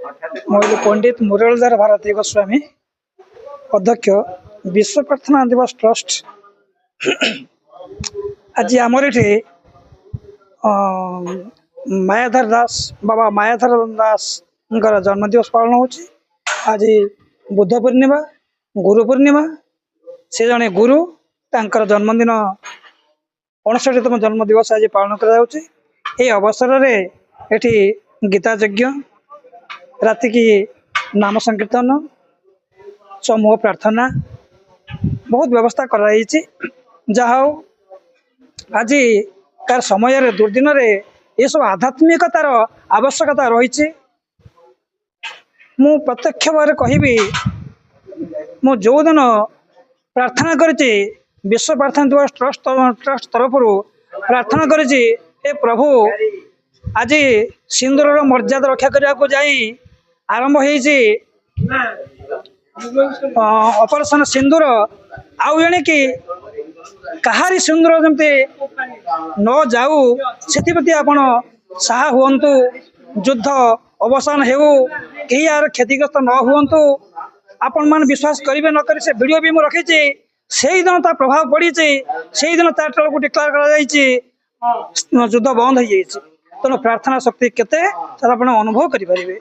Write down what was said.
ମୁଁ पंडित मुरलीधर भारती गोस्वामी अध्यक्ष विश्व प्रार्थना दिवस ट्रस्ट। आज आमर ये मायाधर दास बाबा मायाधर दास जन्म दिवस पालन हो। आज बुद्ध पूर्णिमा गुरु पूर्णिमा से जड़े गुरु तांकर जन्मदिन 59तम जन्म दिवस आज पालन कर अवसर में एठी गीता यज्ञ राति की नाम संकीर्तन समूह प्रार्थना बहुत व्यवस्था कराई। जहा आज कार समय रे दुर्दिन रे ये सब आध्यात्मिकतार आवश्यकता रही। मु प्रत्यक्ष भाव कहबी मु जो दिन प्रार्थना करी विश्व प्रार्थना दिवस ट्रस्ट तरफ प्रार्थना करी प्रभु आज सिंदूर मर्यादा रक्षा करने को जाई आरंभ ऑपरेशन सिंदूर आउ जने कि कहारी सिंदूर जमते न जाऊ से आपण साहा हुंतु युद्ध अवसान हेउ कहीं यार क्षतिग्रस्त न हुंतु आपण मान विश्वास करेंगे न करें से वीडियो भी मुझे रखी से दिन ता प्रभाव पड़ी से दिन तार को डिक्लेयर कर युद्ध बंद हो तेणु प्रार्थना शक्ति केते आप अनुभव करें।